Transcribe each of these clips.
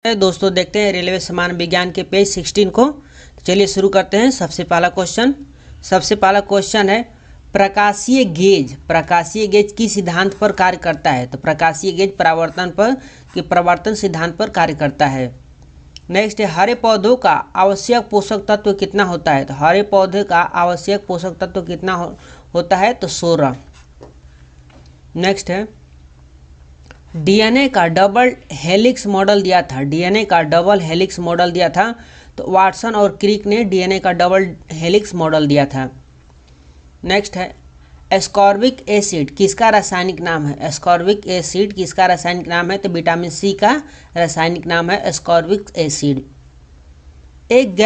दोस्तों देखते हैं रेलवे सामान्य विज्ञान के पेज 16 को। चलिए शुरू करते हैं। सबसे पहला क्वेश्चन है प्रकाशीय गेज किस सिद्धांत पर कार्य करता है। तो प्रकाशीय गेज प्रवर्तन सिद्धांत पर कार्य करता है। नेक्स्ट है हरे पौधों का आवश्यक पोषक तत्व कितना होता है। तो हरे पौधे का आवश्यक पोषक तत्व कितना होता है तो 16। नेक्स्ट है डीएनए का डबल हेलिक्स मॉडल दिया था। तो वाटसन और क्रिक ने डीएनए का डबल हेलिक्स मॉडल दिया था। नेक्स्ट है एस्कॉर्बिक एसिड किसका रासायनिक नाम है। तो विटामिन सी का रासायनिक नाम है एस्कॉर्बिक एसिड। एक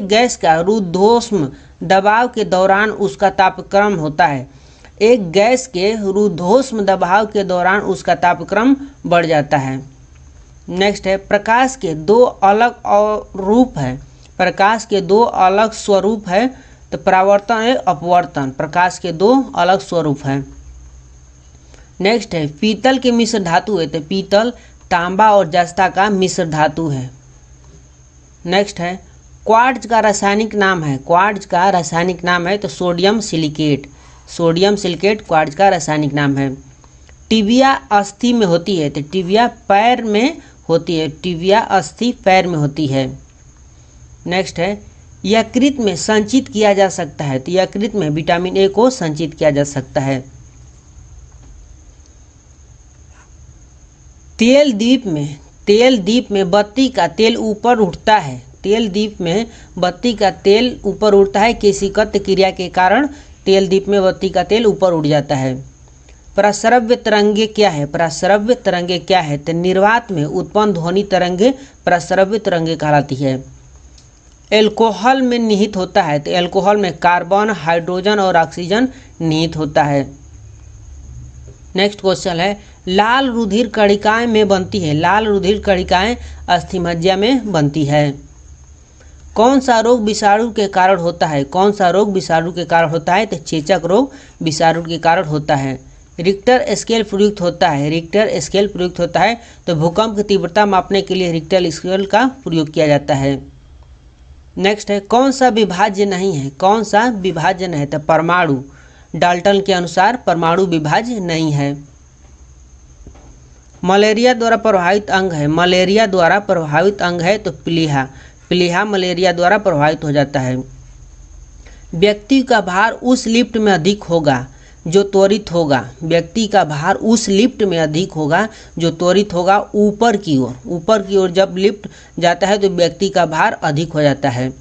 गैस का रुद्धोष्म दबाव के दौरान उसका तापक्रम होता है। एक गैस के रुद्धोष्म दबाव के दौरान उसका तापक्रम बढ़ जाता है। नेक्स्ट है प्रकाश के दो अलग स्वरूप है। तो परावर्तन और अपवर्तन, प्रकाश के दो अलग स्वरूप है। नेक्स्ट है पीतल के मिश्र धातु है। तो पीतल तांबा और जस्ता का मिश्र धातु है। नेक्स्ट है क्वार्ट्ज का रासायनिक नाम है। तो सोडियम सिलिकेट क्वार्ट्ज का रासायनिक नाम है। टिबिया अस्थि में होती है। तो टिबिया पैर में होती है। नेक्स्ट है यकृत में संचित किया जा सकता है। तो यकृत में विटामिन ए को संचित किया जा सकता है। तेल दीप में बत्ती का तेल ऊपर उठता है। केशिकत क्रिया के कारण तेल दीप में बत्ती का तेल ऊपर उठ जाता है। प्रस्रव्य तरंगे क्या है। तो निर्वात में उत्पन्न ध्वनि तरंगे प्रस्रव्य तरंगे कहलाती है। एल्कोहल में निहित होता है। तो एल्कोहल में कार्बन, हाइड्रोजन और ऑक्सीजन निहित होता है। नेक्स्ट क्वेश्चन है लाल रुधिर कणिकाएं में बनती है। अस्थिमज्जा में बनती है। कौन सा रोग विषाणु के कारण होता है। तो चेचक रोग विषाणु के कारण होता है। रिक्टर स्केल प्रयुक्त होता है। तो भूकंप की तीव्रता मापने के लिए रिक्टर स्केल का प्रयोग किया जाता है। नेक्स्ट है कौन सा विभाज्य नहीं है। तो परमाणु, डाल्टन के अनुसार परमाणु विभाज्य नहीं है। मलेरिया द्वारा प्रभावित अंग है। तो प्लीहा मलेरिया द्वारा प्रभावित हो जाता है। व्यक्ति का भार उस लिफ्ट में अधिक होगा जो त्वरित होगा ऊपर की ओर जब लिफ्ट जाता है तो व्यक्ति का भार अधिक हो जाता है।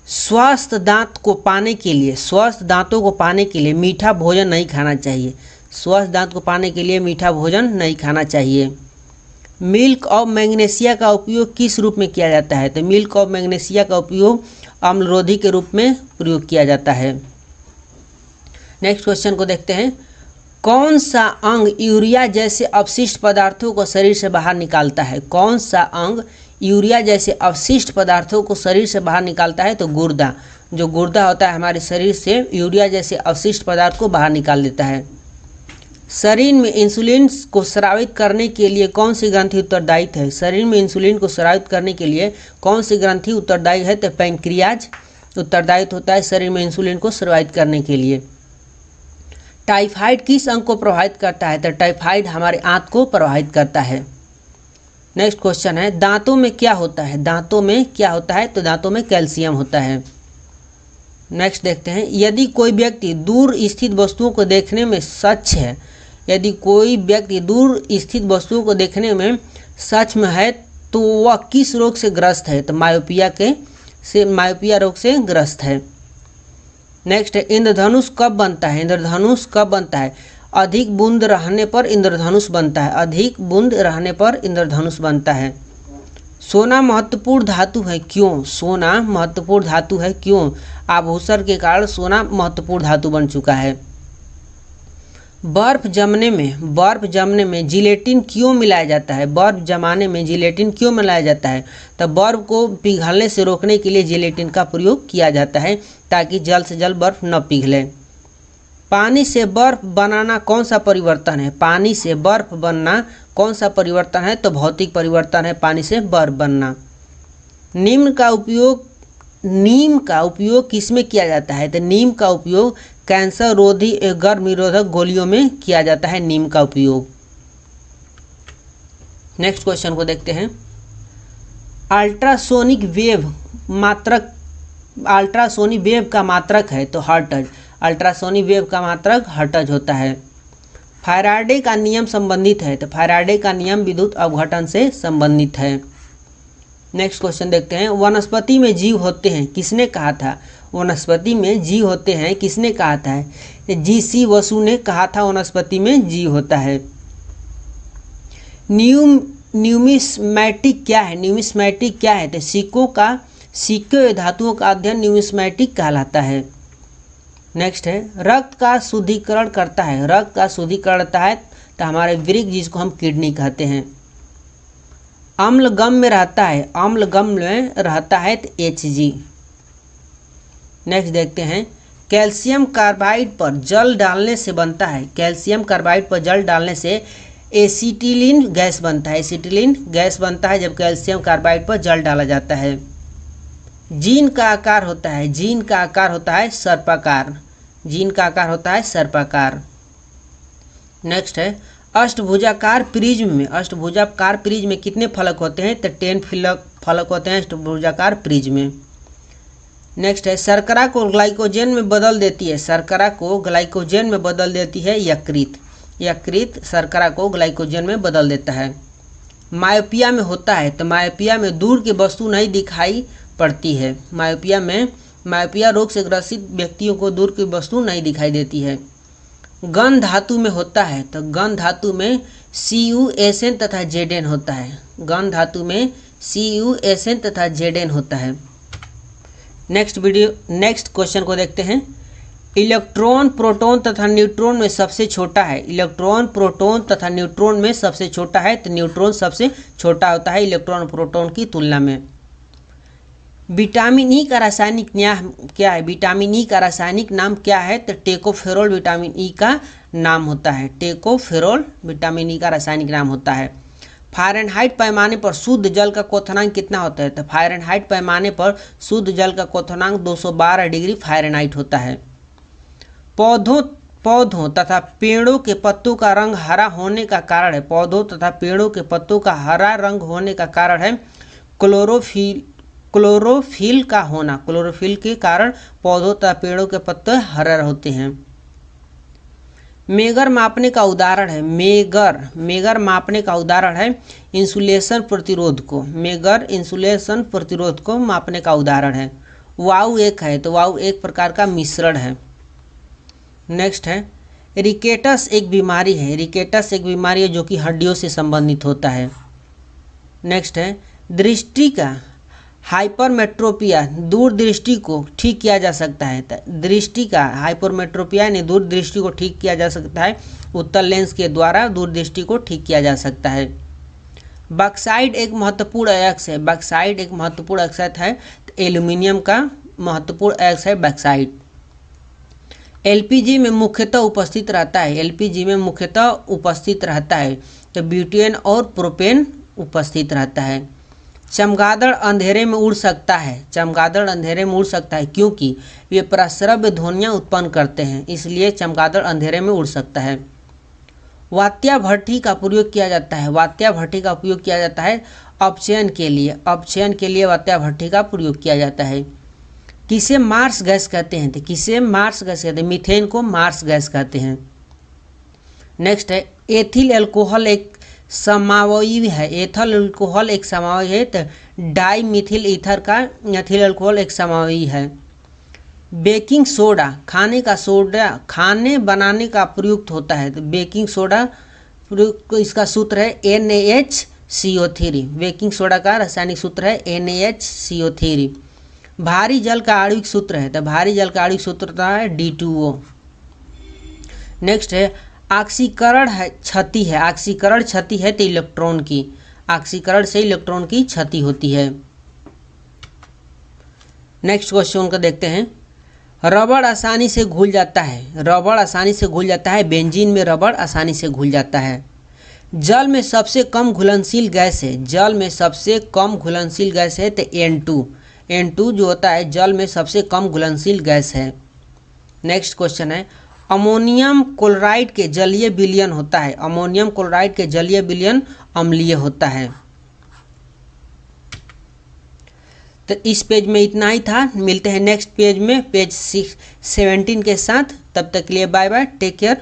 स्वस्थ दांतों को पाने के लिए मीठा भोजन नहीं खाना चाहिए। मिल्क ऑफ मैग्नीशिया का उपयोग किस रूप में किया जाता है। तो मिल्क ऑफ मैग्नीशिया का उपयोग अम्लरोधी के रूप में प्रयोग किया जाता है। नेक्स्ट क्वेश्चन को देखते हैं। कौन सा अंग यूरिया जैसे अपशिष्ट पदार्थों को शरीर से बाहर निकालता है। तो गुर्दा। जो गुर्दा होता है हमारे शरीर से यूरिया जैसे अपशिष्ट पदार्थ को बाहर निकाल देता है। शरीर में इंसुलिन को स्रावित करने के लिए कौन सी ग्रंथि उत्तरदायी है। तो पैंक्रियाज उत्तरदायी होता है शरीर में इंसुलिन को स्रावित करने के लिए। टाइफाइड किस अंग को प्रभावित करता है। तो टाइफाइड हमारे आंत को प्रभावित करता है। नेक्स्ट क्वेश्चन है दांतों में क्या होता है। तो दांतों में कैल्शियम होता है। नेक्स्ट देखते हैं यदि कोई व्यक्ति दूर स्थित वस्तुओं को देखने में सक्षम है तो वह किस रोग से ग्रस्त है। तो मायोपिया रोग से ग्रस्त है। नेक्स्ट है इंद्रधनुष कब बनता है। अधिक बूंद रहने पर इंद्रधनुष बनता है। सोना महत्वपूर्ण धातु है क्यों। आभूषण के कारण सोना महत्वपूर्ण धातु बन चुका है। बर्फ जमने में जिलेटिन क्यों मिलाया जाता है। तो बर्फ को पिघलने से रोकने के लिए जिलेटिन का प्रयोग किया जाता है ताकि जल्द से जल्द बर्फ न पिघले। पानी से बर्फ बनाना कौन सा परिवर्तन है? पानी से बर्फ बनना कौन सा परिवर्तन है? तो भौतिक परिवर्तन है, पानी से बर्फ बनना। नीम का उपयोग किस में किया जाता है? तो नीम का उपयोग कैंसर रोधी गर्भ निरोधक गोलियों में किया जाता है, नीम का उपयोग। नेक्स्ट क्वेश्चन को देखते हैं। अल्ट्रासोनिक वेव का मात्रक है तो हर्ट्ज। अल्ट्रासोनिक वेव का मात्रक हर्ट्ज होता है। फैराडे का नियम संबंधित है तो फैराडे का नियम विद्युत अपघटन से संबंधित है। नेक्स्ट क्वेश्चन देखते हैं। वनस्पति में जीव होते हैं, किसने कहा था? वनस्पति में जीव होते हैं, किसने कहा था? जी.सी. बसु ने कहा था वनस्पति में जीव होता है। न्यूमिस्मैटिक क्या है? न्यूमिस्मैटिक क्या है? तो सिक्के धातुओं का अध्ययन न्यूमिस्मैटिक कहलाता है। नेक्स्ट है, रक्त का शुद्धिकरण करता है। रक्त का शुद्धिकरण करता है तो हमारे वृक्क, जिसको हम किडनी कहते हैं। अम्लगम में रहता है, अम्लगम में रहता है तो Hg। नेक्स्ट देखते हैं। कैल्शियम कार्बाइड पर जल डालने से बनता है। कैल्शियम कार्बाइड पर जल डालने से एसिटिलीन गैस बनता है। एसिटिलीन गैस बनता है जब कैल्शियम कार्बाइड पर जल डाला जाता है। जीन का आकार होता है, जीन का आकार होता है सर्पाकार। जीन का आकार होता है सर्पाकार। नेक्स्ट है, अष्टभुजाकार प्रिज्म में कितने फलक होते हैं? तो 10 फलक होते हैं अष्टभुजाकार प्रिज्म में। नेक्स्ट है, शर्करा को ग्लाइकोजन में बदल देती है। शर्करा को ग्लाइकोजन में बदल देती है यकृत। यकृत शर्करा को ग्लाइकोजन में बदल देता है। मायोपिया में होता है तो मायोपिया में दूर की वस्तु नहीं दिखाई पड़ती है। मायोपिया रोग से ग्रसित व्यक्तियों को दूर की वस्तु नहीं दिखाई देती है। गन धातु में होता है तो गन धातु में CuSN तथा Zn होता है। गन धातु में CuSN तथा Zn होता है। नेक्स्ट क्वेश्चन को देखते हैं। इलेक्ट्रॉन प्रोटॉन तथा न्यूट्रॉन में सबसे छोटा है। इलेक्ट्रॉन प्रोटॉन तथा न्यूट्रॉन में सबसे छोटा है तो न्यूट्रॉन सबसे छोटा होता है इलेक्ट्रॉन प्रोटॉन की तुलना में। विटामिन ई का रासायनिक नाम क्या है? विटामिन ई का रासायनिक नाम क्या है? तो टेकोफेरोल विटामिन ई का नाम होता है। टेकोफेरोल विटामिन ई का रासायनिक नाम होता है। फ़ारेनहाइट पैमाने पर शुद्ध जल का क्वथनांक कितना होता है? तो फ़ारेनहाइट पैमाने पर शुद्ध जल का क्वथनांक 212 डिग्री फ़ारेनहाइट होता है। पौधों तथा पेड़ों के पत्तों का रंग हरा होने का कारण है। पौधों तथा पेड़ों के पत्तों का हरा रंग होने का कारण है क्लोरोफिल का होना। क्लोरोफिल के कारण पौधों तथा पेड़ों के पत्ते हरे होते हैं। मेगर मापने का उदाहरण है। मेगर मापने का उदाहरण है इंसुलेशन प्रतिरोध को। मेगर इंसुलेशन प्रतिरोध को मापने का उदाहरण है। वायु एक है तो वायु एक प्रकार का मिश्रण है। नेक्स्ट है, रिकेटस एक बीमारी है। रिकेटस एक बीमारी है जो कि हड्डियों से संबंधित होता है। नेक्स्ट है, दृष्टि का हाइपरमेट्रोपिया दूरदृष्टि को ठीक किया जा सकता है। दृष्टि का हाइपरमेट्रोपिया यानी दूरदृष्टि को ठीक किया जा सकता है। उत्तल लेंस के द्वारा दूरदृष्टि को ठीक किया जा सकता है। बॉक्साइट एक महत्वपूर्ण अयस्क है। बॉक्साइट एक महत्वपूर्ण अयस्क है। एल्यूमिनियम का महत्वपूर्ण अयस्क है बॉक्साइट। एलपीजी में मुख्यतः उपस्थित रहता है। एलपीजी में मुख्यतः उपस्थित रहता है तो ब्यूटेन और प्रोपेन उपस्थित रहता है। चमगादड़ अंधेरे में उड़ सकता है। चमगादड़ अंधेरे में उड़ सकता है क्योंकि वे प्रस्रव्य ध्वनियाँ उत्पन्न करते हैं, इसलिए चमगादड़ अंधेरे में उड़ सकता है। वात्या भट्ठी का प्रयोग किया जाता है। वात्या भट्ठी का उपयोग किया जाता है अपचयन के लिए। अपचयन के लिए वात्या भट्ठी का प्रयोग किया जाता है। किसे मार्स गैस कहते हैं? तो किसे मार्स गैस कहते हैं? मीथेन को मार्स गैस कहते हैं। नेक्स्ट है, एथिल अल्कोहल एक समावयवी है। एथिल अल्कोहल एक समावयवी है तो डाई मिथिल ईथर का एथिल अल्कोहल एक समावयवी है। बेकिंग सोडा खाने का सोडा खाने बनाने का प्रयुक्त होता है तो बेकिंग सोडा प्रयुक्त, इसका सूत्र है NaHCO3। बेकिंग सोडा का रासायनिक सूत्र है NaHCO3। भारी जल का आणविक सूत्र है तो भारी जल का आणविक सूत्र होता है D2O। नेक्स्ट है, ऑक्सीकरण है क्षति है। ऑक्सीकरण क्षति है तो इलेक्ट्रॉन की, ऑक्सीकरण से इलेक्ट्रॉन की क्षति होती है। नेक्स्ट क्वेश्चन को देखते हैं। रबड़ आसानी से घुल जाता है। रबड़ आसानी से घुल जाता है। बेंजीन में रबड़ आसानी से घुल जाता है। जल में सबसे कम घुलनशील गैस है, जल में सबसे कम घुलनशील गैस है तो N2 जो होता है जल में सबसे कम घुलनशील गैस है। नेक्स्ट क्वेश्चन है, अमोनियम क्लोराइड के जलीय विलयन होता है, अमोनियम क्लोराइड के जलीय विलयन अम्लीय होता है। तो इस पेज में इतना ही था, मिलते हैं नेक्स्ट पेज में पेज 17 के साथ। तब तक के लिए बाय बाय, टेक केयर।